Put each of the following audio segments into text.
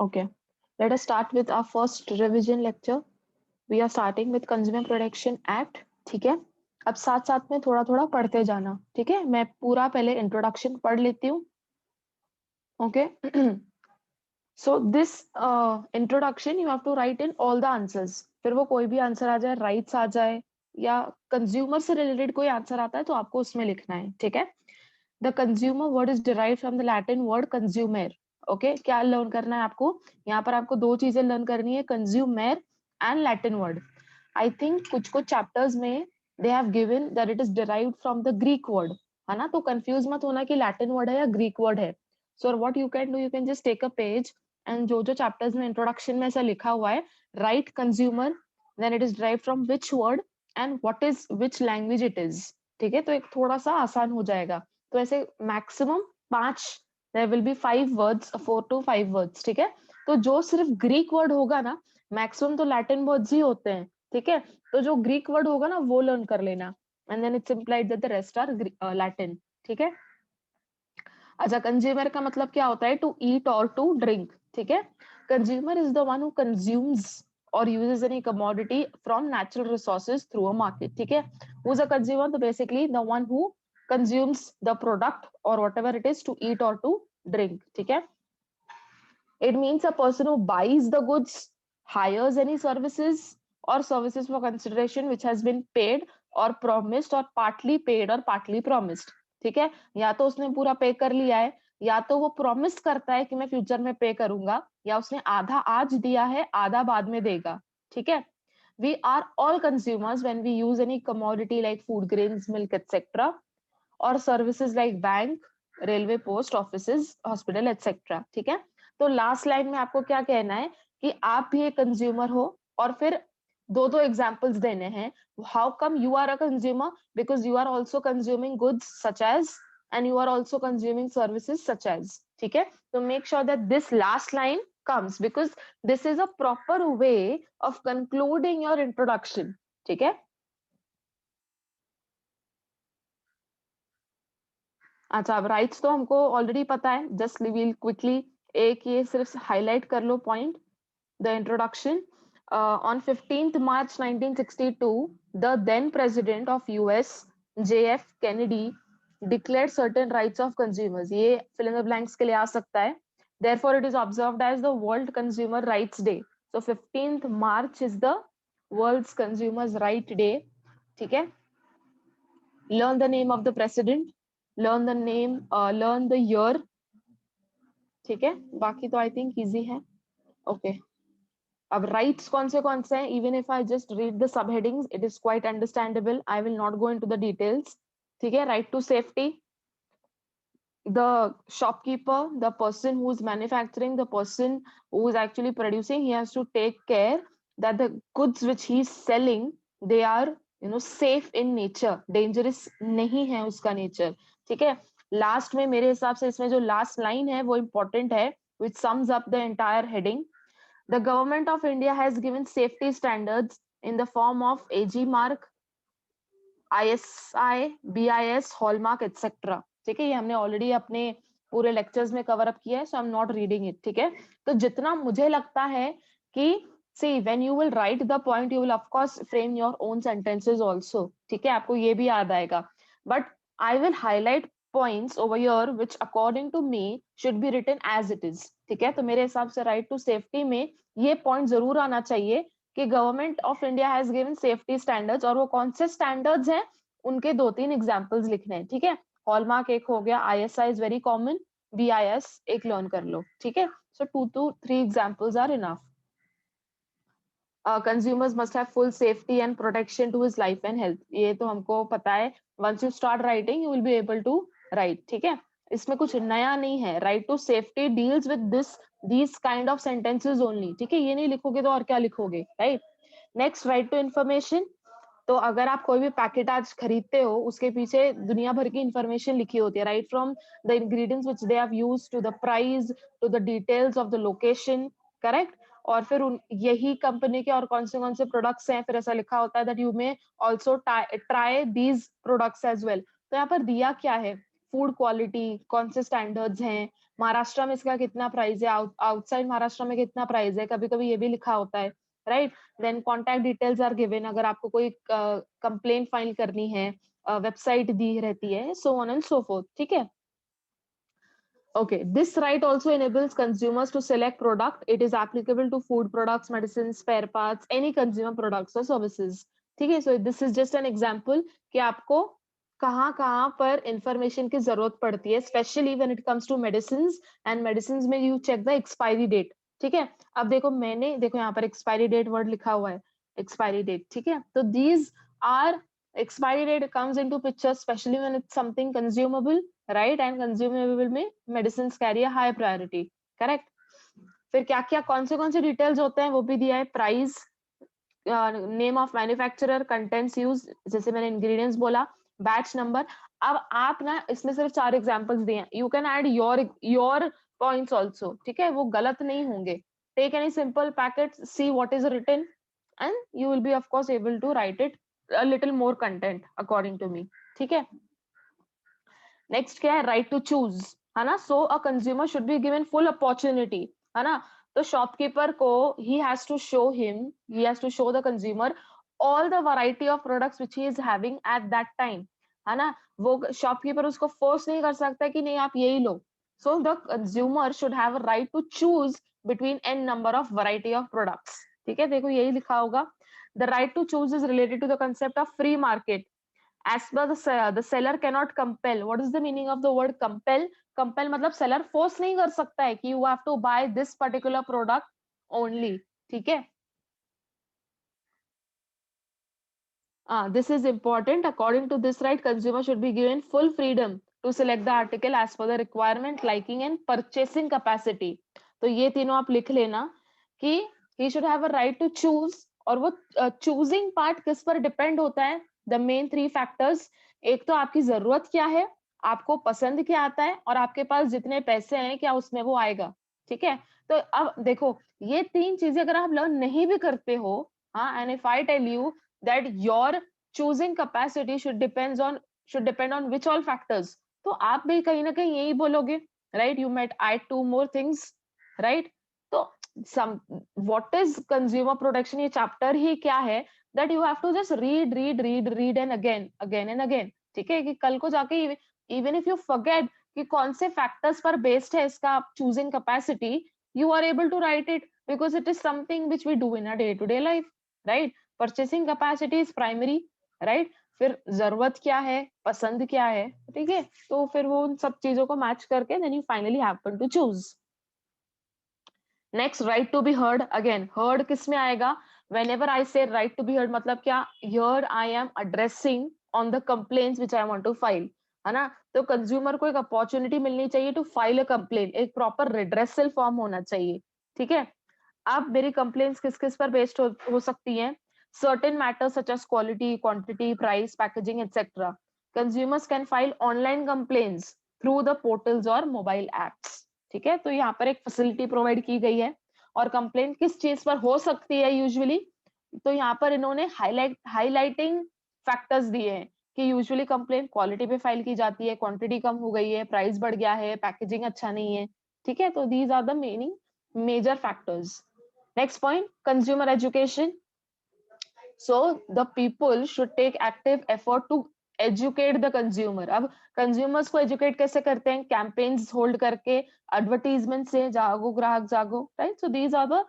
Okay, let us start with our first revision lecture. We are starting with Consumer Protection Act. ठीक है, अब साथ साथ में थोड़ा थोड़ा पढ़ते जाना. ठीक है, मैं पूरा पहले इंट्रोडक्शन पढ़ लेती हूँ. Okay. So this introduction you have to write in all the answers. फिर वो कोई भी आंसर आ जाए, राइट्स आ जाए या कंज्यूमर से रिलेटेड कोई आंसर आता है तो आपको उसमें लिखना है. ठीक है. The consumer word is derive from the Latin word consumer. Okay, क्या लर्न करना है आपको यहाँ पर? आपको दो चीजें लर्न करनी है, consumer and Latin word. I think कुछ कुछ चैप्टर्स में they have given that it is derived from the Greek word, है ना? तो कंफ्यूज मत होना कि लैटिन वर्ड है या ग्रीक वर्ड है. So what you can do, you can just take a page and जो जो चैप्टर्स में इंट्रोडक्शन में ऐसा लिखा हुआ है, right consumer, then it is derived from which word and what is which language it is. ठीक है, तो एक थोड़ा सा आसान हो जाएगा. तो ऐसे maximum 5, there will be 5 words, 4 to 5 words. ठीक है, तो जो सिर्फ ग्रीक वर्ड होगा ना, मैक्सिमम तो लैटिन वर्ड्स ही होते हैं. ठीक है, तो जो ग्रीक वर्ड होगा ना वो लर्न कर लेना, and then it's implied that the rest are Latin. ठीक है. अच्छा, कंज्यूमर का मतलब क्या होता है? टू ईट और टू ड्रिंक. ठीक है, consumer is the one who consumes or uses any commodity from natural resources through a market. ठीक है, who's a consumer? So basically the one who consumes the product or whatever it is to eat or to drink. ठीक है, it means a person who buys the goods, hires any services or services for consideration which has been paid or promised or partly paid or partly promised. ठीक है, या तो उसने पूरा पे कर लिया है, या तो वो प्रॉमिस करता है कि मैं फ्यूचर में पे करूंगा, या उसने आधा आज दिया है आधा बाद में देगा. ठीक है, we are all consumers when we use any commodity like food grains, milk, etc., or services like bank, railway, post offices, hospital etcetera. ठीक है, तो लास्ट लाइन में आपको क्या कहना है कि आप भी एक कंज्यूमर हो, और फिर दो दो एग्जांपल्स देने हैं. How come you are a consumer? Because you are also consuming goods such as, and you are also consuming services such as. ठीक है, तो make sure that this last line comes because this is a proper way of concluding your introduction. ठीक है. अच्छा, अब rights तो हमको already पता है, जस्ट विल क्विकली एक ये सिर्फ हाईलाइट कर लो point. The introduction. On 15th March 1962 the then president of US JF Kennedy declared certain rights of consumers. ये fill in the blanks के लिए आ सकता है. Therefore it is observed as the World Consumer Rights Day. So 15th March is the World's Consumers Right Day. ठीक है, learn the name of the president, learn the name, learn the year. ठीक है, बाकी तो I think easy है. Okay, अब rights कौन से हैं? Even if I just read the sub headings it is quite understandable. I will not go into the details. ठीक है, right to safety. The shopkeeper, the person who is manufacturing, the person who is actually producing, he has to take care that the goods which he is selling, they are safe in nature, dangerous नहीं है उसका nature. ठीक है, last में मेरे हिसाब से इसमें जो लास्ट लाइन है वो important है, which sums up the entire heading. The government of India has given safety standards in the form of AG mark, ISI, BIS, hallmark, etc. ठीक है, ये हमने ऑलरेडी अपने पूरे लेक्चर्स में कवर अप किया है, so I am not reading it. ठीक है, तो जितना मुझे लगता है कि see when you will write the point you will of course frame your own sentences also. ठीक है, आपको ये भी याद आएगा, but I will highlight points over here which according to me should be written as it is. ठीक है, तो मेरे हिसाब से राइट टू सेफ्टी में ये पॉइंट जरूर आना चाहिए कि government of India has given safety standards, और वो कौन से स्टैंडर्ड्स हैं उनके 2-3 एग्जांपल्स लिखने हैं. ठीक है, हॉलमार्क एक हो गया, ISI is very common, BIS एक लर्न कर लो. ठीक है, so 2 to 3 examples are enough. consumers must have full safety and protection to his life and health. ये तो हमको पता है. Once you start writing, you will be able to write. ठीक है, इसमें कुछ नया नहीं है. Right to safety deals with these kind of sentences only. ठीक है, ये नहीं लिखोगे तो और क्या लिखोगे, right? Next, right to information. तो अगर आप कोई भी पैकेट आज खरीदते हो उसके पीछे दुनिया भर की इंफॉर्मेशन लिखी होती है, right from the ingredients which they have used to the price to the details of the location. Correct, और फिर यही कंपनी के और कौन से प्रोडक्ट्स हैं, फिर ऐसा लिखा होता है that you may also try these products as well. तो यहाँ पर दिया क्या है? फूड क्वालिटी, कौन से स्टैंडर्ड्स हैं, महाराष्ट्र में इसका कितना प्राइस है, आउटसाइड महाराष्ट्र में कितना प्राइस है, कभी कभी ये भी लिखा होता है, right. Then contact details are given, अगर आपको कोई कंप्लेंट फाइल करनी है, वेबसाइट दी रहती है, सो ऑन एंड सो फोर्थ, ठीक है। Okay, this right also enables consumers to select product. It is applicable to food products, medicines, spare parts, any consumer products or services. ठीक है, so this is just an example कि आपको कहाँ पर information की जरूरत पड़ती है, specially when it comes to medicines, and medicines में you check the expiry date, ठीक है। अब देखो यहाँ पर एक्सपायरी डेट वर्ड लिखा हुआ है, एक्सपायरी डेट, ठीक है। तो these are expiry date comes into picture especially when it's something consumable, right, and consumable में medicines carry a high priority, correct। फिर क्या क्या कौन से डिटेल्स होते हैं वो भी दिया है, price, name of manufacturer, contents use, जैसे मैंने इंग्रेडिएंट्स बोला, बैच नंबर। अब आप ना इसमें सिर्फ 4 एग्जांपल्स दिए हैं, you can add your points also, ठीक है, वो गलत नहीं होंगे। Take any simple packet, see what is written, and you will be of course able to write it a little more content according to me, ठीक है। Next क्या है, राइट टू चूज, है ना। So a consumer should be given full opportunity, है ना। तो shopkeeper को he has to show the consumer all the variety of products which he is having at that time, है ना। वो शॉपकीपर उसको फोर्स नहीं कर सकता कि नहीं आप यही लो। So the consumer should have a right to choose between n number of variety of products, ठीक है। देखो यही लिखा होगा, the right to choose is related to the concept of free market. As per the seller cannot compel. What is the meaning of the word compel? Compel मतलब seller force नहीं कर सकता है कि you have to buy this particular product only, ठीक है। This is important. According to this right, consumer should be given full freedom to select the article as per the requirement, liking and purchasing capacity. तो ये तीनों आप लिख लेना कि he should have a right to choose, और वो choosing part किस पर depend होता है, the main 3 factors। एक तो आपकी जरूरत क्या है, आपको पसंद क्या आता है, और आपके पास जितने पैसे हैं क्या उसमें वो आएगा, ठीक है। तो अब देखो ये 3 चीजें अगर आप लर्न नहीं भी करते हो, हाँ, and if I tell you that your choosing capacity should depend on which all factors, तो आप भी कहीं ना कहीं यही बोलोगे, right, you might add 2 more things, right। तो some what is consumer protection, ये chapter ही क्या है, that you have to just read and again and again, ठीक है, कि कल को जाके even if you forget कि कौन से factors पर based है इसका choosing capacity, you are able to write it because it is something which we do in our day to day life, right। Purchasing capacity is primary, right. फिर जरूरत क्या है, पसंद क्या है, ठीक है। तो फिर वो उन सब चीजों को मैच करके then you finally happen to choose. Next, right to be heard. Again heard किस में आएगा, whenever I say right to be heard मतलब क्या, here I am addressing on the complaints which I want to file, है ना। तो consumer को एक अपॉर्चुनिटी मिलनी चाहिए टू फाइल अ कंप्लेन, एक प्रॉपर रिड्रेसल फॉर्म होना चाहिए, ठीक है। अब मेरी कंप्लेंट्स किस किस पर बेस्ड हो सकती हैं, certain matters such as quality, quantity, price, packaging, etc. Consumers can file online complaints through the portals or mobile apps, ठीक है। तो यहाँ पर एक फैसिलिटी प्रोवाइड की गई है, और कंप्लेंट किस चीज पर हो सकती है यूजुअली, तो यहाँ पर इन्होंने हाईलाइटिंग फैक्टर्स दिए हैं कि यूजुअली कंप्लेंट क्वालिटी पे फाइल की जाती है, क्वांटिटी कम हो गई है, प्राइस बढ़ गया है, पैकेजिंग अच्छा नहीं है, ठीक है। तो these are the meaning major factors. Next point, consumer education. So the people should take active effort to educate the consumer. अब consumers को educate कैसे करते हैं, campaigns hold करके, advertisement से, जागो ग्राहक जागो, right। So these are the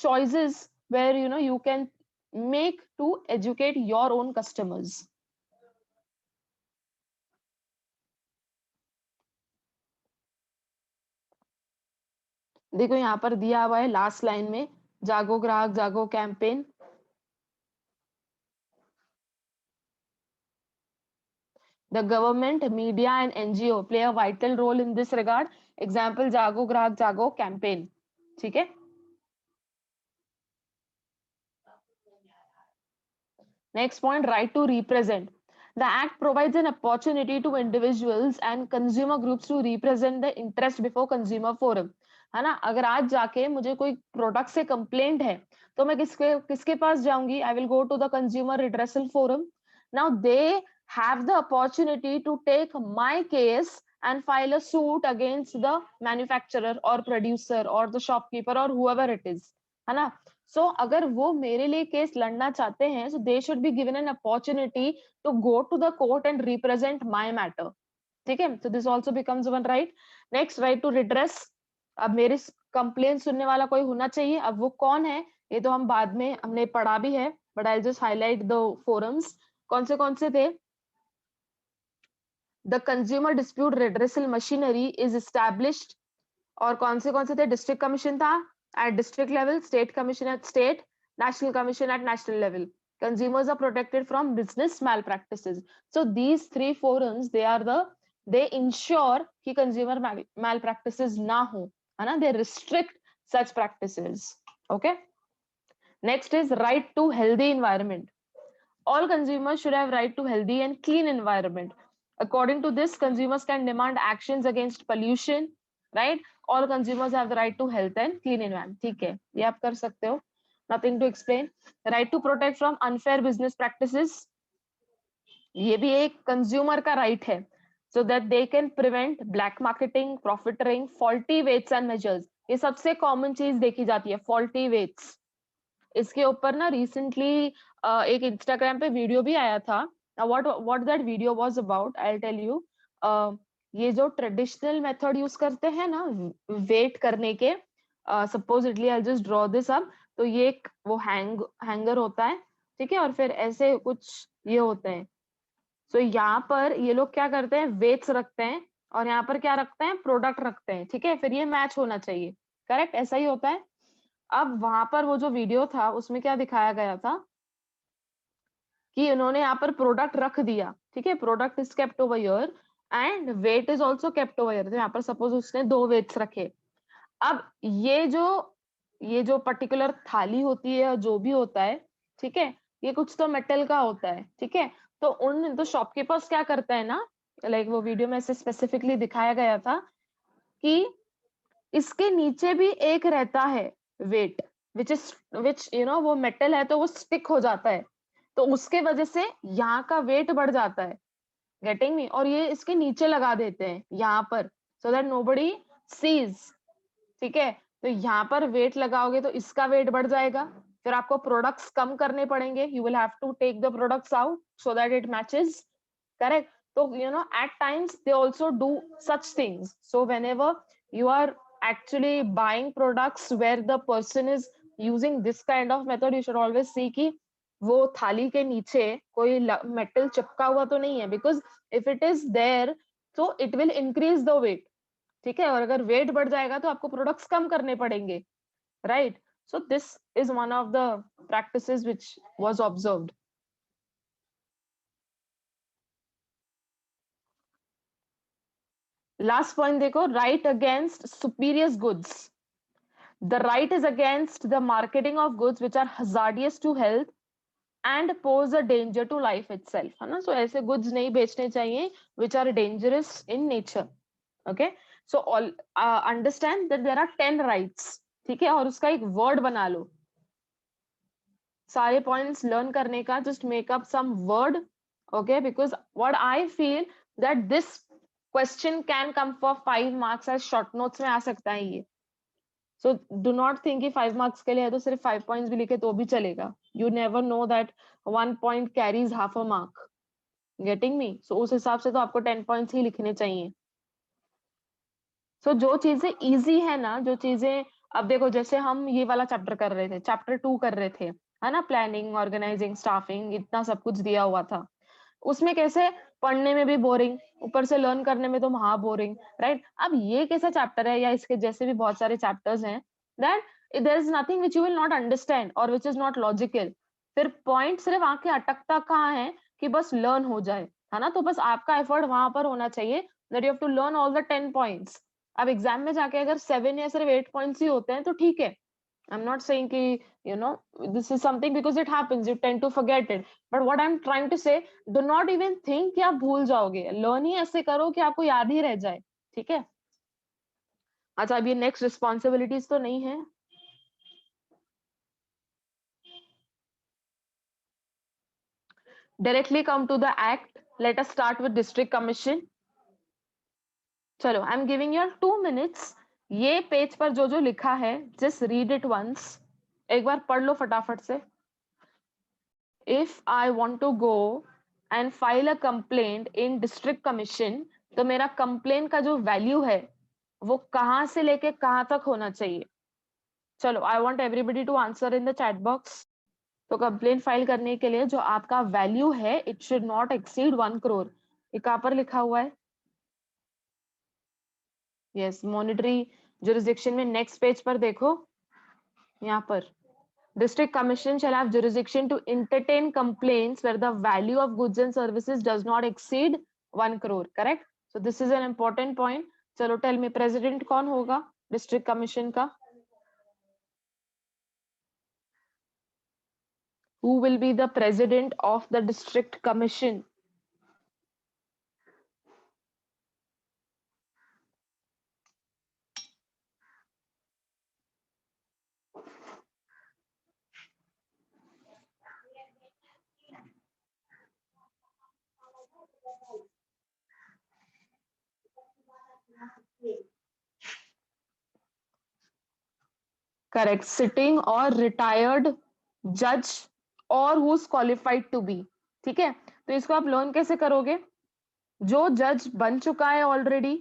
choices where you can make to educate your own customers. देखो यहाँ पर दिया हुआ है लास्ट लाइन में, जागो ग्राहक जागो campaign. The government, media and NGO play a vital role in this regard. Example, जागो ग्राहक जागो campaign, ठीक है। Next point, right to represent. The act provides an opportunity to individuals and consumer groups to represent the interest before consumer forum, है ना। अगर आज जाके मुझे कोई प्रोडक्ट से कंप्लेंट है तो मैं किसके पास जाऊंगी, I will go to the consumer redressal forum. Now they have the opportunity to take my case and file a suit against the manufacturer or producer or the shopkeeper or whoever it is, है ना? So अगर वो मेरे लिए case लड़ना चाहते हैं, so they should be given an opportunity to go to the court and represent my matter. ठीक है? So this also becomes one right. Next, right to redress. अब मेरी कंप्लेन सुनने वाला कोई होना चाहिए. अब वो कौन है ये तो हम बाद में हमने पढ़ा भी है, but I'll just highlight the forums. कौन से थे? The consumer dispute redressal machinery is established. और कौन से थे? डिस्ट्रिक्ट कमीशन था at district level, state commission at state, national commission at national level. Consumers are protected from business malpractices. So these three forums, they ensure कि consumer malpractices ना हो, है ना? They restrict such practices. Okay. Next is right to healthy environment. All consumers should have right to healthy and clean environment. According to this, consumers can demand actions against pollution, right? All consumers have the right to health and clean environment. ठीक है, ये आप कर सकते हो. Nothing to explain. Right to protect from unfair business practices. ये भी एक consumer का right है. So that they can prevent black marketing, profiteering, faulty weights and measures. ये सबसे common चीज देखी जाती है, faulty weights. इसके ऊपर ना रिसेंटली एक इंस्टाग्राम पे वीडियो भी आया था. What that video was about, I will tell you. ये जो ट्रेडिशनल मेथड यूज करते हैं ना वेट करने के, supposedly I just draw this up. तो ये एक वो हैंगर होता है, ठीक है, और फिर ऐसे कुछ ये होते हैं. सो यहाँ पर ये लोग क्या करते हैं, वेट्स रखते हैं और यहाँ पर क्या रखते हैं, प्रोडक्ट रखते हैं, ठीक है. फिर ये मैच होना चाहिए, करेक्ट, ऐसा ही होता है. अब वहां पर वो जो वीडियो था उसमें क्या दिखाया गया था कि उन्होंने यहाँ पर प्रोडक्ट रख दिया, ठीक है, product is kept over here and weight is also kept over here. तो यहाँ पर सपोज उसने 2 वेट्स रखे. अब ये जो पर्टिकुलर थाली होती है जो भी होता है, ठीक है, ये कुछ तो मेटल का होता है, ठीक है. तो शॉपकीपर्स क्या करता है ना, लाइक वो वीडियो में ऐसे स्पेसिफिकली दिखाया गया था कि इसके नीचे भी एक रहता है वेट विच वो मेटल है तो वो स्टिक हो जाता है, तो उसके वजह से यहाँ का वेट बढ़ जाता है, गेटिंग मी. और ये इसके नीचे लगा देते हैं यहाँ पर सो दैट नोबडी सीज, ठीक है. तो यहाँ पर वेट लगाओगे तो इसका वेट बढ़ जाएगा, फिर आपको प्रोडक्ट्स कम करने पड़ेंगे. You will have to take the products out so that it matches, correct. तो at times they also do such things. So whenever you are actually buying products where the person is using this kind of method, you should always see कि वो थाली के नीचे कोई metal चिपका हुआ तो नहीं है, because if it is there so it will increase the weight, ठीक है. और अगर वेट बढ़ जाएगा तो आपको प्रोडक्ट्स कम करने पड़ेंगे, right. So this is one of the practices which was observed. Last point देखो, right against spurious goods. The right is against the marketing of goods which are hazardous to health and pose a danger to life itself, है ना. सो ऐसे गुड्स नहीं बेचने चाहिए which are dangerous in nature. Okay, so understand that there are 10 rights, ठीक है, और उसका एक वर्ड बना लो. सारे पॉइंट्स लर्न करने का just make up some word, okay, because what I feel that this question can come for 5 marks as short notes में आ सकता है ये. सो डू नॉट थिंक कि 5 मार्क्स के लिए है तो सिर्फ 5 पॉइंट्स भी लिखे तो भी चलेगा. You never know that 1 point carries half a mark, getting me. So उस हिसाब से तो आपको 10 पॉइंट्स ही लिखने चाहिए. सो जो चीजें इजी है ना, जो चीजें, अब देखो जैसे हम ये वाला चैप्टर कर रहे थे, चैप्टर 2 कर रहे थे, है ना, प्लानिंग, ऑर्गेनाइजिंग, स्टाफिंग, इतना सब कुछ दिया हुआ था. उसमें कैसे पढ़ने में भी बोरिंग, ऊपर से लर्न करने में तो महा बोरिंग, राइट. अब ये कैसा चैप्टर है या इसके जैसे भी बहुत सारे चैप्टर्स हैं that there is nothing which you will not understand और व्हिच इज नॉट लॉजिकल. फिर पॉइंट सिर्फ आके अटकता कहाँ है कि बस लर्न हो जाए, है ना. तो बस आपका एफर्ट वहां पर होना चाहिए that you have to learn all the 10 points. अब एग्जाम में जाके अगर 7 या सिर्फ 8 पॉइंट्स ही होते हैं तो ठीक है. I'm not saying कि this is something because it happens, you tend to forget it, but what I'm trying to say, do not even think कि आप भूल जाओगे. लर्न ही ऐसे करो कि आपको याद ही रह जाए, ठीक है. अच्छा, अब ये नेक्स्ट रिस्पॉन्सिबिलिटीज तो नहीं है. Directly come to the act. Let us start with district commission. चलो, I am giving you 2 minutes. ये पेज पर जो जो लिखा है जस्ट रीड इट वंस, एक बार पढ़ लो फटाफट से। If I want to go and file a complaint in district commission, तो मेरा कंप्लेंट का जो वैल्यू है वो कहां से लेके कहां तक होना चाहिए? चलो, I want everybody to answer in the chat box. तो कंप्लेंट फाइल करने के लिए जो आपका वैल्यू है, it should not exceed 1 crore. ये कहां पर लिखा हुआ है? यस, मॉनिटरी जुरिसडिक्शन में नेक्स्ट पेज पर देखो, यहाँ पर district commission shall have jurisdiction to entertain complaints where the value of goods and services does not exceed 1 crore, correct? So this is an important point. चलो, tell me president कौन होगा district commission का? Who will be the president of the district commission? Correct, sitting or retired judge or who's qualified to be। ठीक है, तो इसको आप learn कैसे करोगे? जो जज बन चुका है ऑलरेडी,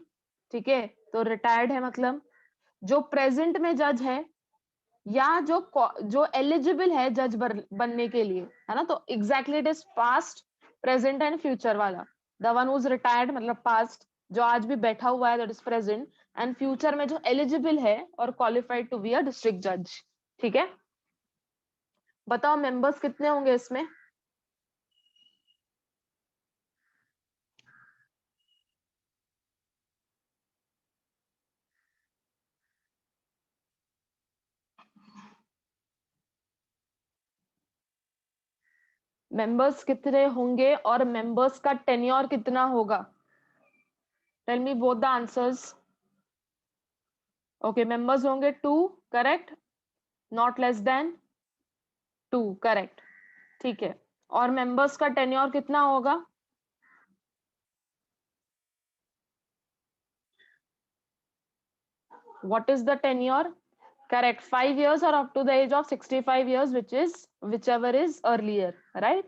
ठीक है, तो रिटायर्ड है मतलब, जो प्रेजेंट में जज है, या जो एलिजिबल है जज बनने के लिए, है ना? तो exactly it is past, present and future वाला। द वन हुज रिटायर्ड मतलब पास्ट, जो आज भी बैठा हुआ है that is present, and future में जो एलिजिबल है और qualified to be a district जज। ठीक है, बताओ मेंबर्स कितने होंगे इसमें? मेंबर्स कितने होंगे और मेंबर्स का टेन्योर कितना होगा? Tell me both the answers. Okay, members होंगे 2, correct, not less than 2, correct. ठीक है, और मेंबर्स का टेन्योर कितना होगा? What is the tenure? Correct, 5 years or up to the age of 65 years, whichever is earlier, right?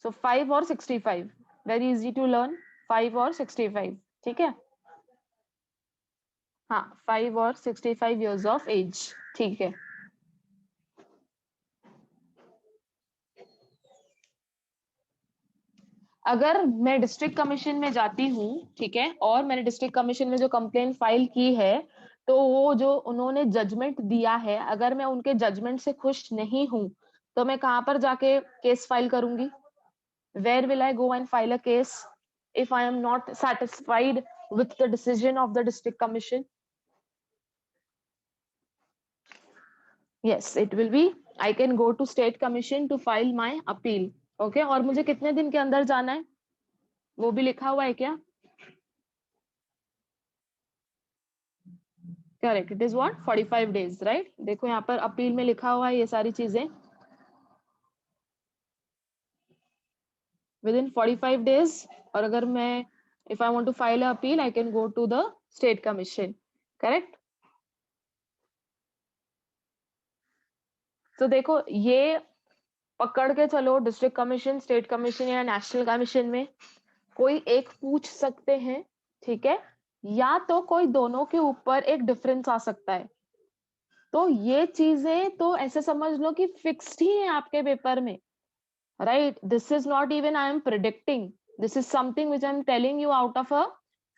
So 5 or 65, very easy to learn, 5 or 65, ठीक है? हाँ, 5 or 65 years of age, ठीक है। अगर मैं डिस्ट्रिक्ट कमीशन में जाती हूँ, ठीक है, और मैंने डिस्ट्रिक्ट कमीशन में जो कंप्लेंट फाइल की है, तो वो जो उन्होंने जजमेंट दिया है, अगर मैं उनके जजमेंट से खुश नहीं हूँ, तो मैं कहाँ पर जाके केस फाइल करूंगी? Where will I go and file a case if I am not satisfied with the decision of the district commission? Yes, it will be, I can go to state commission to file my appeal. Okay, और मुझे कितने दिन के अंदर जाना है वो भी लिखा हुआ है क्या? Correct, it is what 45 days, right? देखो यहाँ पर अपील में लिखा हुआ है ये सारी चीजें, विद इन 45 days। और अगर मैं if I want to file a appeal, I can go to the state commission, correct? तो देखो, ये पकड़ के चलो, डिस्ट्रिक्ट कमीशन, स्टेट कमीशन या नेशनल कमीशन में कोई एक पूछ सकते हैं, ठीक है, या तो कोई दोनों के ऊपर एक डिफरेंस आ सकता है। तो ये चीजें तो ऐसे समझ लो कि फिक्स्ड ही है आपके पेपर में, right? This is not even I am predicting, this is something which I am telling you out of a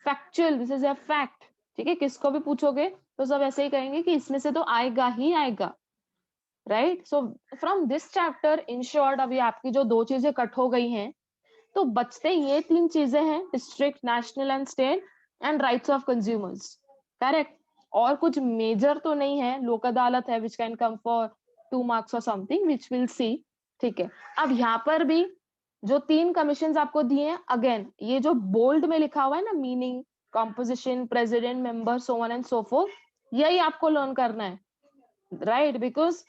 factual, this is a fact. ठीक है, किसको भी पूछोगे तो सब ऐसे ही कहेंगे कि इसमें से तो आएगा ही आएगा, right? So from this chapter, in short, अभी आपकी जो 2 चीजें कट हो गई हैं, तो बचते ये 3 चीजें हैं, district, national and state, and rights of consumers, correct? और कुछ मेजर तो नहीं है, लोक अदालत है which can come for 2 marks और समथिंग, विच विल सी। ठीक है, अब यहाँ पर भी जो 3 कमीशन आपको दिए हैं, अगेन ये जो बोल्ड में लिखा हुआ है ना, meaning, composition, president, member, so on and so fourth, यही आपको लर्न करना है, right? Because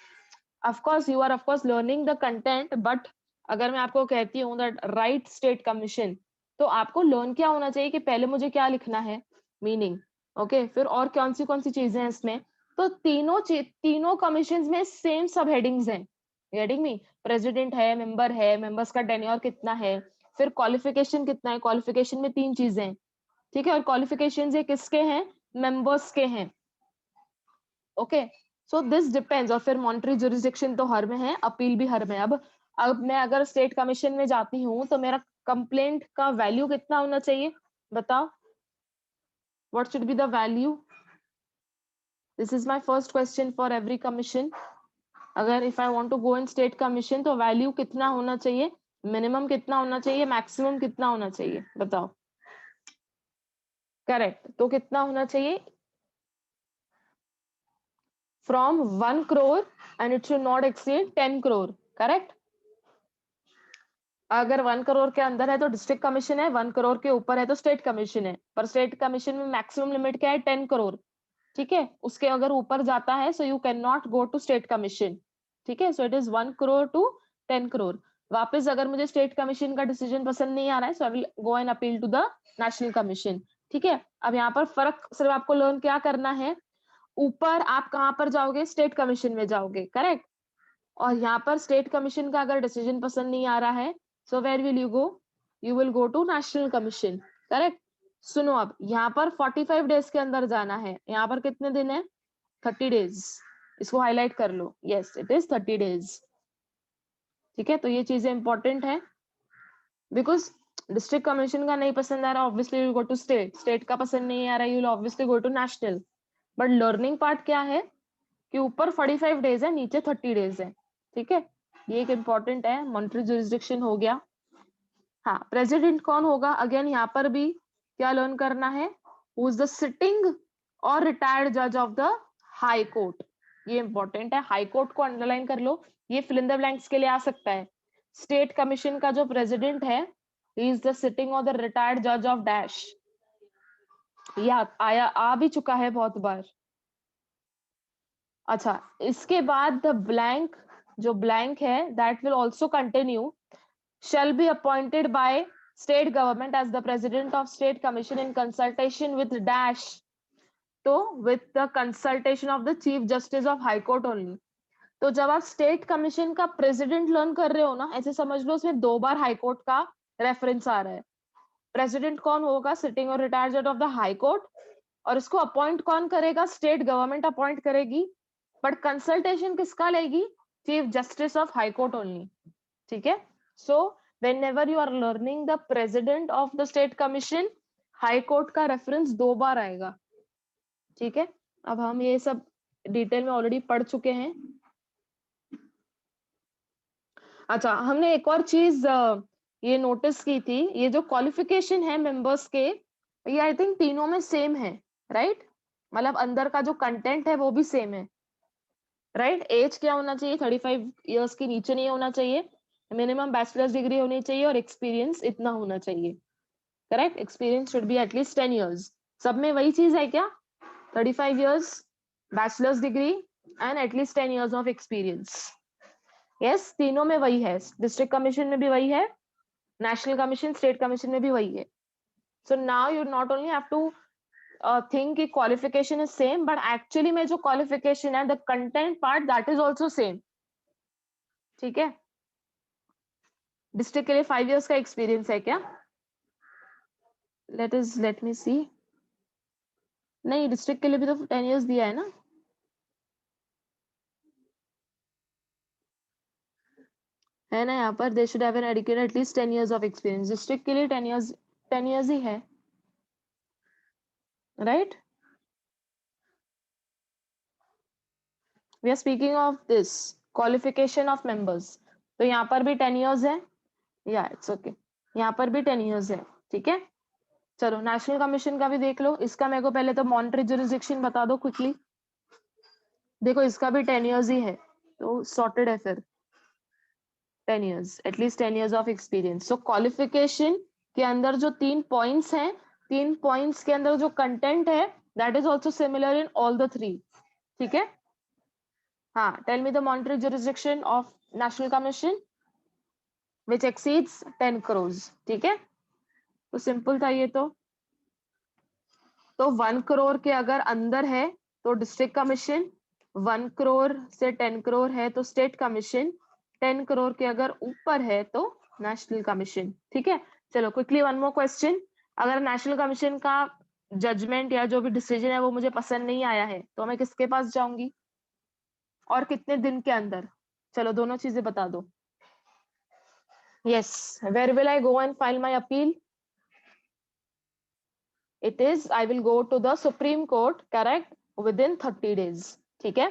of course you are of course learning the content, but अगर मैं आपको कहती हूँ that right state commission, तो आपको लर्न क्या होना चाहिए कि पहले मुझे क्या लिखना है, मीनिंग। ओके, फिर और कौन सी चीजें हैं इसमें? तो तीनों कमीशंस में सेम सब हेडिंग्स हैं। Getting me? प्रेसिडेंट है, मेंबर्स का टेन्योर कितना है, फिर क्वालिफिकेशन कितना है, क्वालिफिकेशन में 3 चीजें हैं, ठीक है, और क्वालिफिकेशन ये किसके हैं? मेंबर्स के हैं। Okay, so this depends. और फिर मॉनिटरी जुरिसडिक्शन तो हर में है, अपील भी हर में है। अब मैं अगर स्टेट कमीशन में जाती हूँ तो मेरा कंप्लेंट का वैल्यू कितना होना चाहिए? बताओ, what should be the value? This is my first question for every commission. अगर if I want to go in state commission तो वैल्यू कितना होना चाहिए? मिनिमम कितना होना चाहिए, मैक्सिमम कितना होना चाहिए? बताओ। करेक्ट, तो कितना होना चाहिए? From 1 crore and it should not exceed 10 crore, correct? अगर 1 करोड़ के अंदर है तो डिस्ट्रिक्ट कमीशन है, 1 करोड़ के ऊपर है तो स्टेट कमीशन है, पर स्टेट कमीशन में मैक्सिमम लिमिट क्या है? 10 करोड़, ठीक है? उसके अगर ऊपर जाता है so you can not go to state commission, ठीक है? So it is 1 crore to 10 crore. वापस अगर मुझे स्टेट कमीशन का डिसीजन पसंद नहीं आ रहा है so I will go and appeal to the national commission, ठीक है? अब यहाँ पर फर्क सिर्फ आपको लर्न क्या करना है, ऊपर आप कहाँ पर जाओगे? स्टेट कमीशन में जाओगे, करेक्ट? और यहाँ पर स्टेट कमीशन का अगर डिसीजन पसंद नहीं आ रहा है so where will you go? You will go to national commission, correct? सुनो, अब यहाँ पर 45 डेज के अंदर जाना है। यहाँ पर कितने दिन है? 30 डेज। इसको हाईलाइट कर लो, यस इट इज 30 डेज, ठीक है? तो ये चीजें इंपॉर्टेंट है, बिकॉज डिस्ट्रिक्ट कमीशन का नहीं पसंद आ रहा, obviously you go to state, state का पसंद नहीं आ रहा, you will obviously go to national. But learning part क्या है कि ऊपर 45 डेज है, नीचे 30 डेज है, ठीक है? ये एक इंपॉर्टेंट है। मॉनिटरी जुरिसडिक्शन हो गया। हाँ, प्रेसिडेंट कौन होगा? अगेन यहाँ पर भी क्या लर्न करना है? हु इज द सिटिंग और रिटायर्ड जज ऑफ द हाई कोर्ट। ये इंपॉर्टेंट है, हाई कोर्ट को अंडरलाइन कर लो, ये फिल इन द ब्लैंक्स के लिए आ सकता है। स्टेट कमीशन का जो प्रेसिडेंट है, ही इज द सिटिंग और द रिटायर्ड जज ऑफ डैश। ये आया आ भी चुका है बहुत बार। अच्छा, इसके बाद द ब्लैंक, जो ब्लैंक है that will also continue, shall be appointed by state government as the president of state commission in consultation with dash, तो with the consultation of the chief justice of high court only। तो जब आप state commission का president learn कर रहे हो ना, ऐसे समझ लो उसमें 2 बार हाई कोर्ट का रेफरेंस आ रहा है। प्रेसिडेंट कौन होगा? सिटिंग और रिटायर्ड जज ऑफ द हाई कोर्ट। और इसको अपॉइंट कौन करेगा? स्टेट गवर्नमेंट अपॉइंट करेगी, बट कंसल्टेशन किसका लेगी? Chief justice of high court only, ठीक है? सो whenever you are learning the president of the state commission, high court का रेफरेंस 2 बार आएगा, ठीक है? अब हम ये सब डिटेल में ऑलरेडी पढ़ चुके हैं। अच्छा, हमने एक और चीज ये नोटिस की थी, ये जो क्वालिफिकेशन है मेंबर्स के, ये आई थिंक तीनों में सेम है, राइट? मतलब अंदर का जो कंटेंट है वो भी सेम है, राइट? एज क्या होना चाहिए? 35 इयर्स के नीचे नहीं होना चाहिए, मिनिमम बैचलर्स डिग्री होनी चाहिए, और एक्सपीरियंस इतना होना चाहिए, correct? Experience should be at least 10 years. सब में वही चीज है क्या? 35 years, bachelors degree and at least 10 years of experience. Yes, तीनों में वही है, डिस्ट्रिक्ट कमीशन में भी वही है, नेशनल कमीशन, स्टेट कमीशन में भी वही है। So now you not only have to think कि qualification is same, but actually में जो क्वालिफिकेशन है, the content part that is also same, ठीक है? डिस्ट्रिक्ट के लिए 5 इयर्स का एक्सपीरियंस है क्या? लेट मी सी। नहीं, डिस्ट्रिक्ट के लिए भी तो 10 इयर्स दिया है ना। है ना, यहाँ पर they should have an adequate at least 10 years of experience. District के लिए 10 इयर्स ही है, right? We are speaking of this qualification of members, तो यहाँ पर भी 10 इयर्स है, या इट्स ओके, यहाँ पर भी 10 इयर्स है, ठीक है? चलो, नेशनल कमीशन का भी देख लो। इसका मेरे को पहले तो मॉनिटरी जुरिसडिक्शन बता दो क्विकली। देखो, इसका भी 10 इयर्स ही है, तो सॉर्टेड है फिर। 10 years, at least 10 years of experience. So qualification के अंदर जो 3 पॉइंट्स हैं, 3 पॉइंट्स के अंदर जो कंटेंट है that is also similar in all the 3, ठीक है? हाँ, tell me the monetary jurisdiction of national commission which exceeds 10 crores, ठीक है? तो सिंपल था ये तो। तो 1 करोड़ के अगर अंदर है तो डिस्ट्रिक्ट कमीशन, 1 करोड़ से 10 करोड़ है तो स्टेट कमीशन, 10 करोड़ के अगर ऊपर है तो नेशनल कमीशन। ठीक है, चलो क्विकली वन मोर क्वेश्चन। अगर नेशनल कमीशन का जजमेंट या जो भी डिसीजन है वो मुझे पसंद नहीं आया है तो मैं किसके पास जाऊंगी और कितने दिन के अंदर? चलो दोनों चीजें बता दो। Yes, where will I go and file my appeal? It is, I will go to the Supreme Court, correct, within 30 days. ठीक है,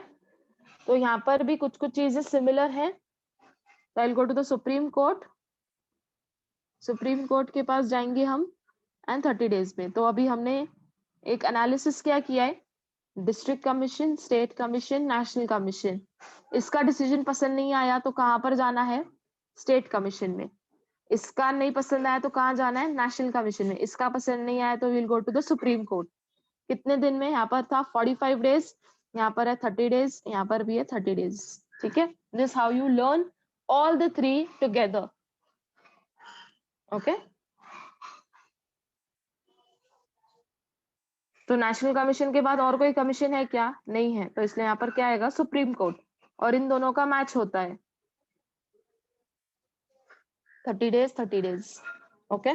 तो यहाँ पर भी कुछ कुछ चीजें सिमिलर हैं। तो I'll go to the Supreme Court. Supreme court के पास जाएंगे हम एंड 30 डेज में। तो अभी हमने एक एनालिसिस क्या किया है, district commission, state commission, national commission. इसका डिसीजन पसंद नहीं आया तो कहाँ पर जाना है? स्टेट कमीशन में। इसका नहीं पसंद आया तो कहाँ जाना है? नेशनल कमीशन में। इसका पसंद नहीं आया तो will go to the supreme court. कितने दिन में? यहाँ पर था 45 डेज, यहाँ पर है 30 डेज, यहाँ पर भी है 30 डेज। ठीक है, this how you learn all the three together. Okay, तो नेशनल कमीशन के बाद और कोई कमीशन है क्या? नहीं है, तो इसलिए यहाँ पर क्या आएगा? Supreme court. और इन दोनों का मैच होता है 30 डेज 30 डेज। ओके,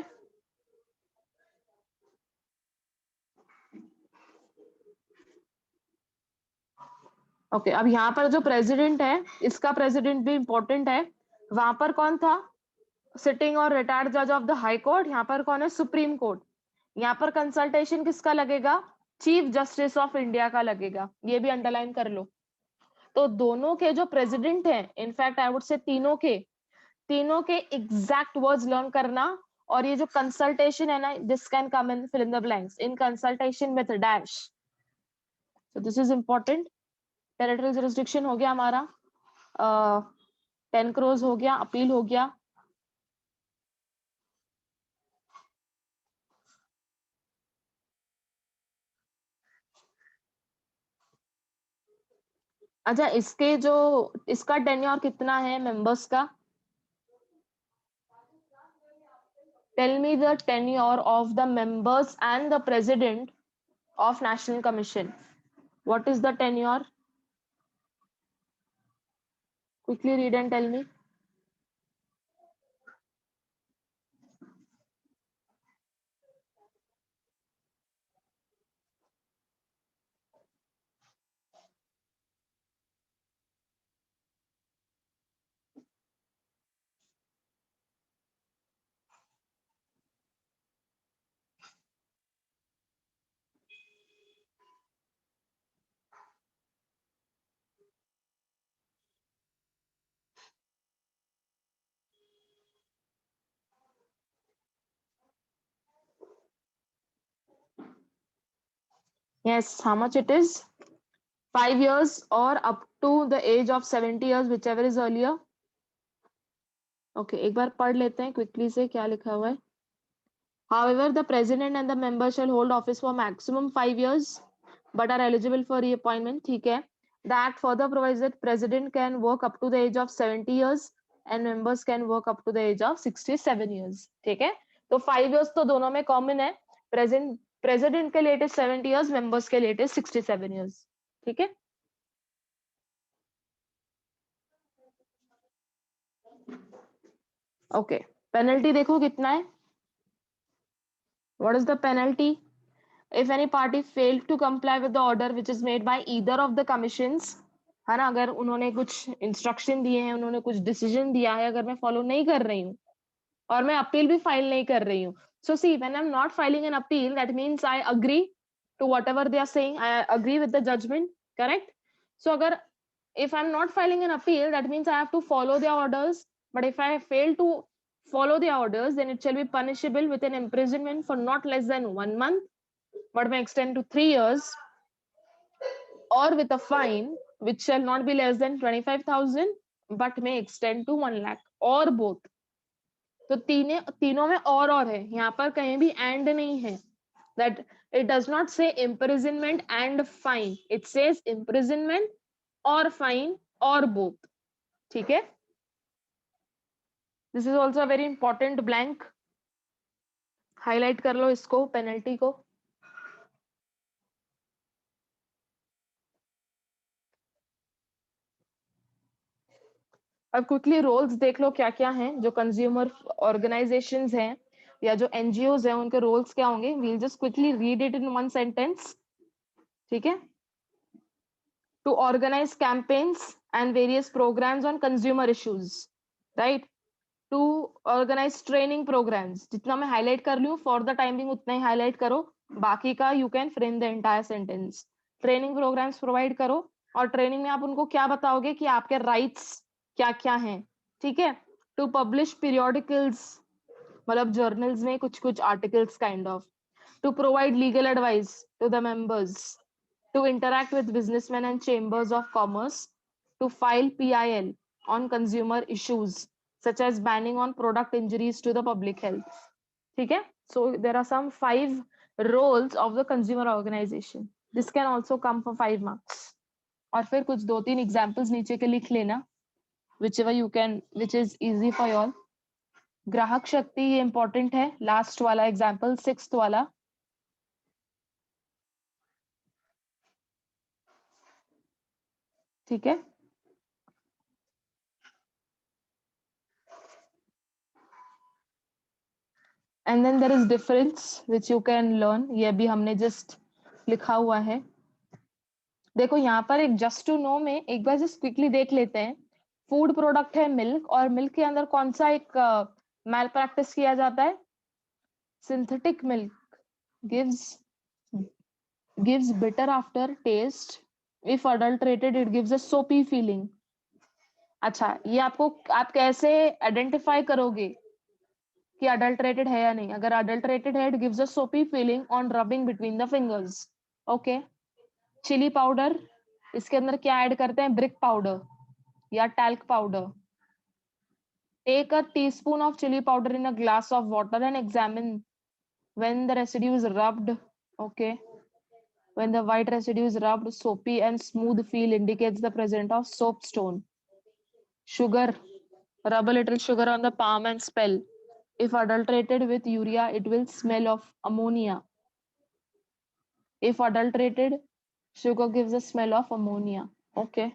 ओके, अब यहाँ पर जो प्रेसिडेंट है, इसका प्रेसिडेंट भी इंपॉर्टेंट है। वहां पर कौन था? सिटिंग और रिटायर्ड जज ऑफ द हाई कोर्ट। यहाँ पर कौन है? Supreme court. यहाँ पर कंसल्टेशन किसका लगेगा? चीफ जस्टिस ऑफ इंडिया का लगेगा। ये भी अंडरलाइन कर लो। तो दोनों के जो प्रेसिडेंट हैं, इनफैक्ट आई वुड से तीनों के एग्जैक्ट वर्ड्स लर्न करना। और ये जो कंसल्टेशन है ना, this can come in fill in the blanks, in consultation with dash. so this is important. Territorial jurisdiction हो गया हमारा, 10 करोड़ हो गया, अपील हो गया। अच्छा, इसका टेन्योर कितना है मेंबर्स का? Tell me the tenure of the members and the president of national commission. What is the tenure? Quickly read and tell me. Yes, how much it is? 5 years or up to the age of 70 years, whichever is earlier. Okay, एक बार पढ़ लेते हैं quickly से क्या लिखा हुआ है। However, the president and the member shall hold office for maximum 5 years, but are eligible for reappointment. ठीक है। The act further provides that president can work up to the age of 70 years and members can work up to the age of 67 years. ठीक है, तो 5 years तो दोनों में common है। President के लिए 70 years, मेंबर्स के लिए 67 years। ठीक है, ओके। पेनल्टी देखो कितना है। What is the penalty? If any party fail to comply with the order which is made by either of the commissions, है ना, अगर उन्होंने कुछ इंस्ट्रक्शन दिए हैं, उन्होंने कुछ डिसीजन दिया है, अगर मैं फॉलो नहीं कर रही हूँ और मैं अपील भी फाइल नहीं कर रही हूँ, so see when I am not filing an appeal, that means I agree to whatever they are saying, I agree with the judgement, correct? So अगर if I'm not filing an appeal, that means I have to follow their orders. But if I fail to follow the orders, then it shall be punishable with an imprisonment for not less than 1 month, but may extend to 3 years, or with a fine which shall not be less than 25,000, but may extend to 1 lakh, or both. तो तीनों में और है, यहाँ पर कहीं भी and नहीं है। That it does not say imprisonment and fine, it says imprisonment or fine or both। ठीक है, this is also very important blank. Highlight कर लो इसको, पेनल्टी को। अब क्विकली रोल्स देख लो क्या क्या हैं जो कंज्यूमर ऑर्गेनाइजेशंस हैं या जो एनजीओज हैं, उनके रोल्स क्या होंगे. We'll just quickly read it in one sentence. ठीक है. To organise campaigns and various programmes on consumer issues, right. To organise training programmes. जितना मैं हाईलाइट कर लूँ फॉर द टाइमिंग उतना ही हाईलाइट करो, बाकी का you can frame the entire sentence. Training programmes provide करो, और ट्रेनिंग में आप उनको क्या बताओगे कि आपके राइट्स क्या क्या हैं. ठीक है. टू पब्लिश पीरियोडिकल्स, मतलब जर्नल्स में कुछ कुछ articles kind of. To provide legal advice to the members. To interact with businessman and chambers of commerce. To file PIL on consumer issues such as banning on product injuries to the public health. ठीक है. So there are some 5 roles of the consumer organization. This can also come for 5 marks. और फिर कुछ 2-3 examples नीचे के लिख लेना, whichever you can, which is easy for you all. ग्राहक शक्ति ये इंपॉर्टेंट है, लास्ट वाला एग्जांपल 6th वाला. ठीक है. And then there is difference which you can learn. ये भी हमने जस्ट लिखा हुआ है. देखो यहाँ पर एक जस्ट टू नो में एक बार जस्ट क्विकली देख लेते हैं. फूड प्रोडक्ट है मिल्क, और मिल्क के अंदर कौन सा एक मैल प्रैक्टिस किया जाता है. Synthetic milk gives bitter after taste. If adulterated it gives a soapy feeling. अच्छा, ये आपको आप कैसे आइडेंटिफाई करोगे कि अडल्टरेटेड है या नहीं. अगर अडल्टरेटेड है, it gives a soapy feeling on rubbing between the fingers. Okay. Chilli powder, इसके अंदर क्या ऐड करते हैं, ब्रिक पाउडर या talc powder. Take a teaspoon of chilli powder in a glass of water and examine when the residue is rubbed. Okay. When the white residue is rubbed, soapy and smooth feel indicates the presence of soapstone. Sugar, rub a little sugar on the palm and smell. If adulterated with urea, it will smell of ammonia. If adulterated, sugar gives a smell of ammonia. Okay.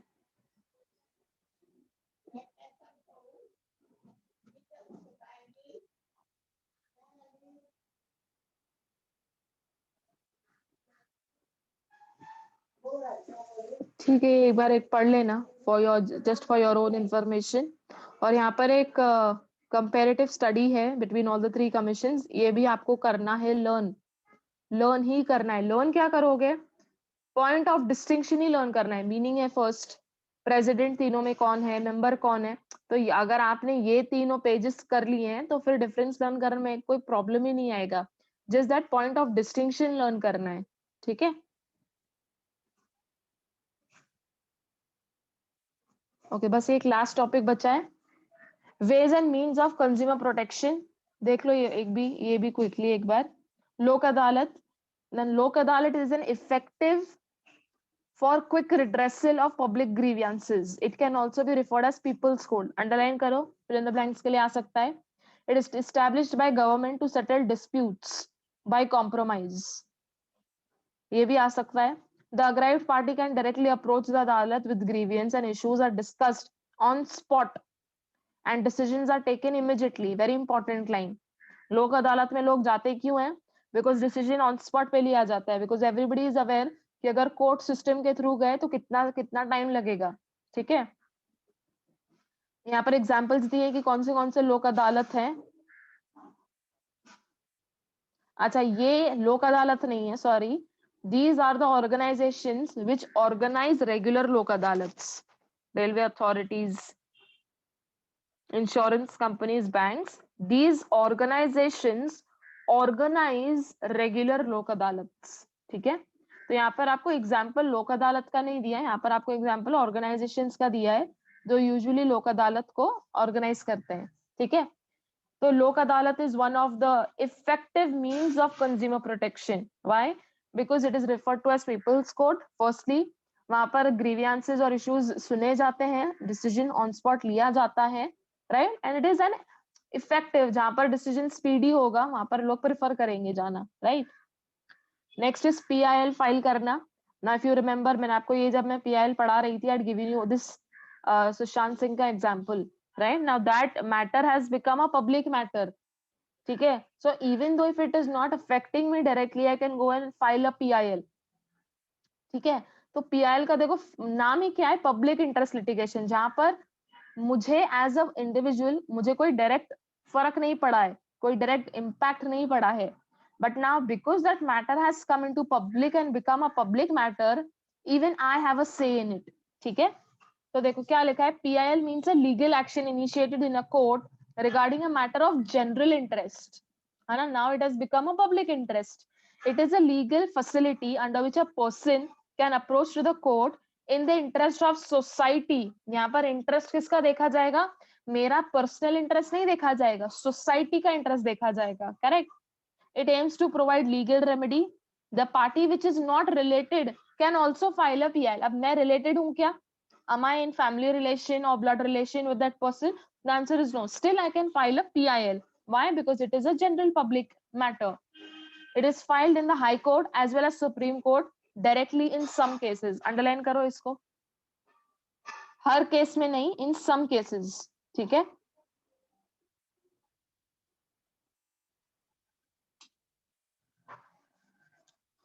ठीक है, एक बार एक पढ़ लेना for your, just for your own information. और यहाँ पर एक कंपेरेटिव स्टडी है बिटवीन ऑल द 3 कमीशंस. ये भी आपको करना है, लर्न ही करना है. लर्न क्या करोगे, point of distinction he learn करना है. मीनिंग है फर्स्ट, प्रेसिडेंट तीनों में कौन है, मेंबर कौन है. तो अगर आपने ये तीनों पेजेस कर लिए हैं तो फिर डिफरेंस लर्न करने में कोई प्रॉब्लम ही नहीं आएगा. Just that point of distinction learn करना है. ठीक है. ओके, बस एक लास्ट टॉपिक बचा है, ways and means of consumer protection. देख लो ये भी क्विकली एक बार. लोक अदालत. लोक Adalat is an effective for quick redressal of public grievances. It can also be referred as people's court. Underline करो, fill in the blanks के लिए आ सकता है. It is established by government to settle disputes by compromise. ये भी आ सकता है. The aggrieved party can directly approach the अदालत with grievance and issues are discussed on spot and decisions are taken immediately. Very important line. लोक अदालत में लोग जाते क्यों हैं, बिकॉज डिसीजन ऑन स्पॉट पे लिया जाता है. बिकॉज एवरीबडी इज अवेयर कि अगर कोर्ट सिस्टम के थ्रू गए तो कितना कितना टाइम लगेगा. ठीक है. यहाँ पर एग्जांपल्स दिए कि कौन से लोक अदालत हैं. अच्छा, ये लोक अदालत नहीं है, sorry. These are the organisations which organise regular Lok Adalats. Railway authorities, insurance companies, banks, these organizations organize regular लोक अदालत. ठीक है. तो यहाँ पर आपको एग्जाम्पल लोक अदालत का नहीं दिया है, यहाँ पर आपको एग्जाम्पल ऑर्गेनाइजेशंस का दिया है जो यूजुअली लोक अदालत को ऑर्गेनाइज करते हैं. ठीक है. तो Lok Adalat is one of the effective means of consumer protection. Why? Because it is referred to as peoples court. Firstly वहां पर ग्रीवियंसेस और इश्यूज सुने जाते हैं, डिसीजन ऑन स्पॉट लिया जाता है, right. And it is an effective, जहां पर डिसीजन स्पीडी होगा वहां पर लोग प्रेफर करेंगे जाना, right. Next is PIL file करना. ना इफ यू रिमेम्बर, मैंने आपको ये जब मैं PIL पढ़ा रही थी, I given you this Sushant Singh का example. right? Now that matter has become a public matter. ठीक है, so even though if it is not affecting me directly, I can go and file a PIL. ठीक है, तो PIL का देखो नाम ही क्या है, पब्लिक इंटरेस्ट लिटिगेशन, जहां पर मुझे एज अ इंडिविजुअल मुझे कोई डायरेक्ट फर्क नहीं पड़ा है, कोई डायरेक्ट इम्पैक्ट नहीं पड़ा है, but now because that matter has come into public and become a public matter, even I have a से इन इट. ठीक है, तो देखो क्या लिखा है, PIL means a legal action initiated in a court regarding a matter of general interest, है ना. Now it has become a public interest. It is a legal facility under which a person can approach to the court in the interest of society. यहाँ पर interest किसका देखा जाएगा, मेरा personal interest नहीं देखा जाएगा, सोसाइटी का इंटरेस्ट देखा जाएगा. Correct. It aims to provide legal remedy. The party which is not related can also file a PIL. अब मैं रिलेटेड हूँ क्या, am I in family relation or blood relation with that person? The answer is no. Still I can file a PIL. Why? Because it is a general public matter. It is filed in the High Court as well as Supreme Court directly in some cases. Underline करो इसको, हर case में नहीं, in some cases. ठीक है,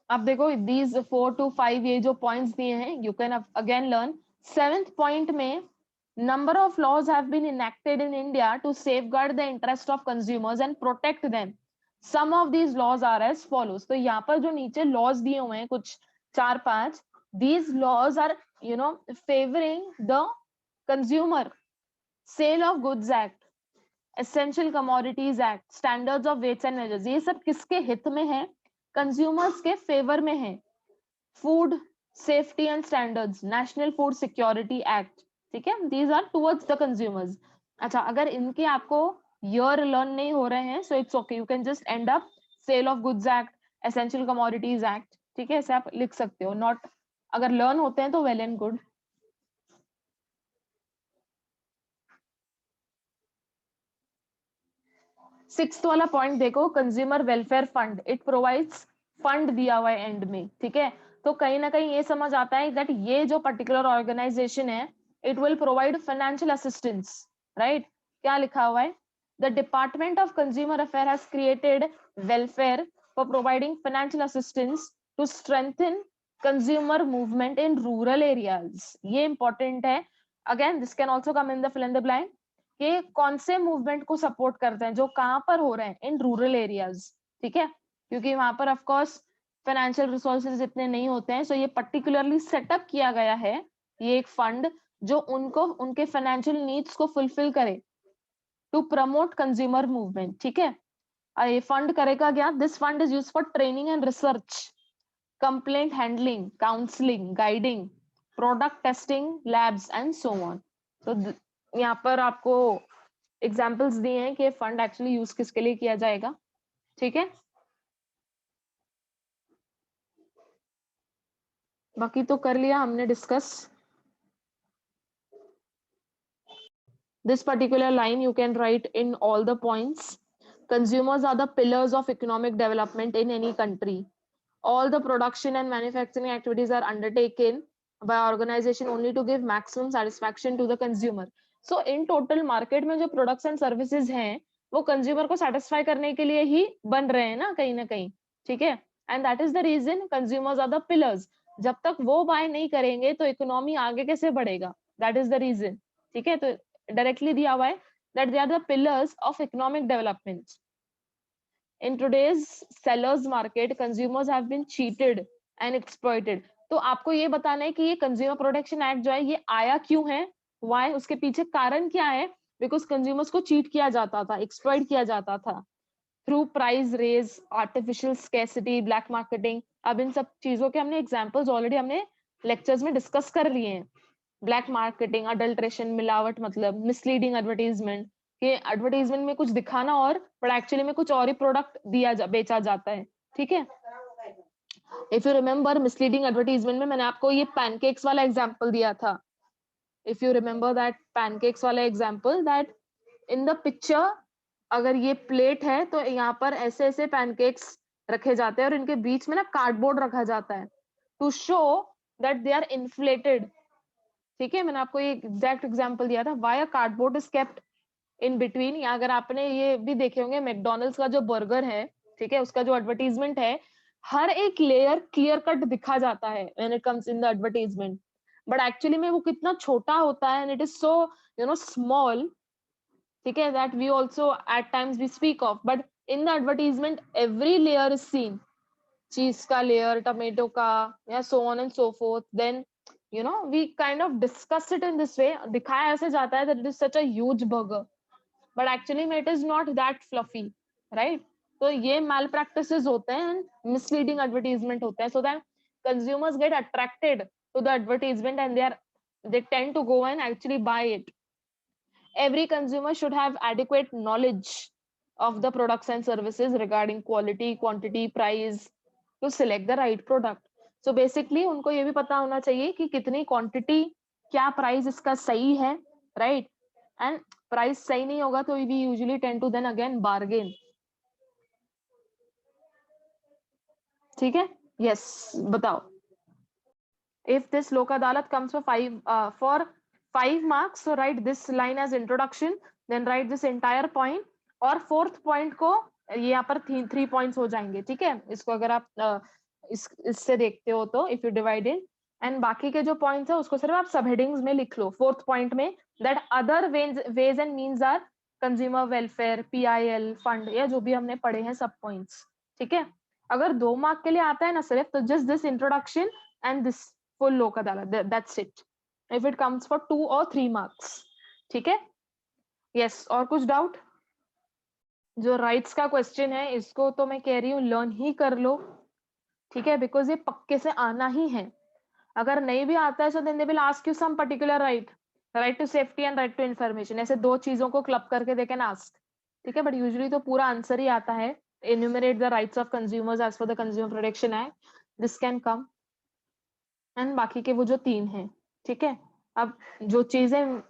अब देखो these 4 to 5 ये जो points दिए हैं, you can again learn. 7th point में number of laws have been enacted in India to safeguard the interest of consumers and protect them. Some of these laws are as follows. तो यहाँ पर जो नीचे laws दिए हुए हैं कुछ 4-5, these laws are favoring the consumer. Sale of Goods Act, Essential Commodities Act, Standards of Weights and Measures, ये सब किसके हित में है, कंज्यूमर्स के फेवर में है. Food safety and standards, national food security act. ठीक है, these are towards the consumers. अच्छा, अगर इनके आपको ईयर लर्न नहीं हो रहे हैं, so it's okay, you can just end up sale of goods act, essential commodities act. ठीक है, ऐसे आप लिख सकते हो. नॉट अगर लर्न होते हैं तो वेल एंड गुड. सिक्स्थ वाला पॉइंट देखो, consumer welfare fund, it provides fund दिया हुआ है एंड में. ठीक है, तो कहीं ना कहीं ये समझ आता है दैट ये जो पर्टिकुलर ऑर्गेनाइजेशन है, it will provide financial assistance. Right, क्या लिखा हुआ है, the department of consumer affair has created welfare for providing financial assistance to strengthen consumer movement in rural areas. ये इंपॉर्टेंट है. Again this can also come in the fill in the blank, कि कौन से movement को support करते हैं जो कहां पर हो रहे हैं, इन रूरल एरियाज. ठीक है, क्योंकि वहां पर ऑफ कोर्स फाइनेंशियल रिसोर्सेज इतने नहीं होते हैं, सो ये पर्टिकुलरली सेटअप किया गया है, ये एक फंड जो उनको उनके फाइनेंशियल नीड्स को फुलफिल करे, टू प्रमोट कंज्यूमर मूवमेंट. ठीक है, ये फंड करेगा क्या, this fund is use for training and research, complaint handling, counselling, guiding, product testing, labs and so on. तो यहाँ पर आपको एग्जाम्पल्स दिए हैं कि फंड एक्चुअली यूज किसके लिए किया जाएगा. ठीक है, बाकी तो कर लिया हमने discuss. This particular line you can write in all the points. Consumers are the pillars of economic development in any country. All the production and manufacturing activities are undertaken by organization only to give maximum satisfaction to the consumer. So in total market में जो products and services हैं, वो consumer को satisfy करने के लिए ही बन रहे हैं ना कहीं. ठीक है, and that is the reason consumers are the pillars. जब तक वो buy नहीं करेंगे तो economy आगे कैसे बढ़ेगा, that is the reason. ठीक है, तो directly दिया हुआ है that they are the pillars of economic development. In today's sellers market, consumers have been cheated and exploited. तो आपको ये बताना है कि ये कंज्यूमर प्रोटेक्शन एक्ट जो है ये आया क्यों है, why, उसके पीछे कारण क्या है. बिकॉज कंज्यूमर्स को चीट किया जाता था, एक्सप्लॉइट किया जाता था through price rise, artificial scarcity, black marketing. अब इन सब चीजों के हमने एग्जांपल्स ऑलरेडी हमने लेक्चर्स में डिस्कस कर लिए हैं. ब्लैक मार्केटिंग, अडल्ट्रेशन, मिलावट, मतलब मिसलीडिंग एडवर्टीजमेंट, कि एडवर्टाइजमेंट में कुछ दिखाना और बट एक्चुअली में कुछ और ही प्रोडक्ट बेचा जाता है. ठीक है, if you remember misleading advertisement में मैंने आपको ये पैनकेक्स वाला एग्जांपल दिया था. If you remember that pancakes वाला example, that in the picture अगर ये प्लेट है तो यहाँ पर ऐसे ऐसे पैनकेक्स रखे जाते हैं और इनके बीच में ना कार्डबोर्ड रखा जाता है to show that they are inflated. ठीक है, मैंने आपको ये एग्जैक्ट एग्जांपल दिया था, why a cardboard is kept in between. या अगर आपने ये भी देखे होंगे मैकडॉनल्ड्स का जो बर्गर है, ठीक है, उसका जो एडवर्टीजमेंट है, हर एक लेयर क्लियर कट दिखा जाता है when it comes in the advertisement, but actually में वो कितना छोटा होता है and it is so small, ठीक है, that we also at times we speak of, but in the advertisement every layer is seen, cheese का लेयर, टमेटो का, या so on and so forth, then we kind of discuss it in this way, दिखाया ऐसे जाता है that it is such a huge burger, but actually it is not that fluffy, right? तो ये malpractices होते हैं, misleading advertisement होते हैं, so that consumers get attracted to the advertisement and they tend to go and actually buy it. Every consumer should have adequate knowledge of the products and services regarding quality, quantity, price to select the right product. So basically उनको ये भी पता होना चाहिए कि कितनी quantity, क्या price इसका सही है, right? And price सही नहीं होगा तो we usually tend to then again bargain. ठीक है? Yes, बताओ. If this Lok Adalat comes for 5 marks, so write this line as introduction, then write this entire point, और fourth point को ये यहाँ पर 3 points हो जाएंगे, ठीक है? इसको अगर आप इससे देखते हो तो if you divide it, and बाकी के जो points है उसको सिर्फ आप सब headings में लिख लो fourth point में, that other ways and means are consumer welfare, PIL, fund, या जो भी हमने पढ़े हैं सब points, ठीक है? अगर 2 mark के लिए आता है ना सिर्फ, तो just this introduction and this full Lok Adalat, that's it. If it comes for 2 or 3 marks, ठीक है? Yes, और कुछ doubt? जो राइट्स का क्वेश्चन है इसको तो मैं कह रही हूँ लर्न ही कर लो, ठीक है, बिकॉज ये पक्के से आना ही है. अगर नहीं भी आता है so then they will ask you some particular right to safety and right to information, ऐसे 2 चीजों को क्लब करके दे कैन आस्क, ठीक है, बट यूजुअली तो पूरा आंसर ही आता है. Enumerate the rights of consumers as per the consumer protection act, this can come, and बाकी के वो जो 3 हैं, ठीक है. अब जो चीजें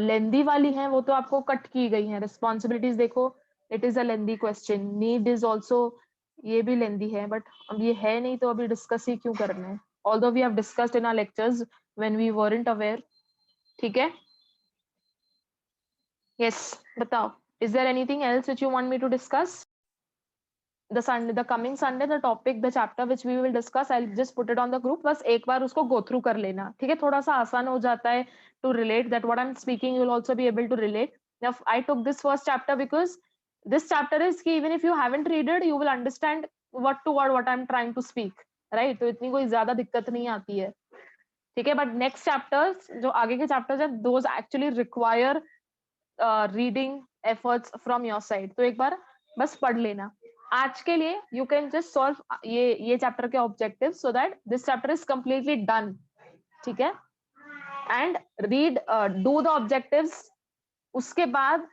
लेंदी वाली हैं वो तो आपको कट की गई हैं. रिस्पॉन्सिबिलिटीज देखो, it is a lengthy question. Need is also, ये भी लेंदी है, बट अब ये है नहीं तो अभी डिस्कस ही क्यों करना है, although we have discussed in our lectures when we weren't aware, ठीक है. यस, बताओ, is there anything else which you want me to discuss? the coming Sunday, the topic, the chapter which we will discuss, I'll just put it on the group. बस एक बार उसको go through कर लेना, ठीक है, थोड़ा सा आसान हो जाता है to relate, that what I'm speaking you'll also be able to relate. Now I took this first chapter because this chapter is कि even if you haven't read it, you will understand word to word what I'm trying to speak, right? तो इतनी कोई ज्यादा दिक्कत नहीं आती है, ठीक है. But next chapters, जो आगे के chapters हैं, those actually require reading efforts from your side. तो एक बार बस पढ़ लेना. आज के लिए यू कैन जस्ट सॉल्व ये चैप्टर के objective so that this chapter is completely done, ठीक है. And read, do the objectives, उसके बाद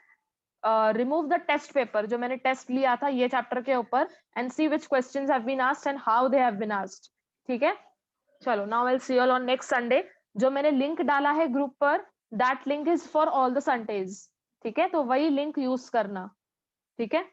रिमूव द टेस्ट पेपर जो मैंने टेस्ट लिया था ये चैप्टर के ऊपर, and see which questions have been asked and how they have been asked, ठीक है. चलो, now I will see you all on next Sunday. जो मैंने लिंक डाला है ग्रुप पर, that link is for all the Sundays, ठीक है, तो वही लिंक यूज करना, ठीक है.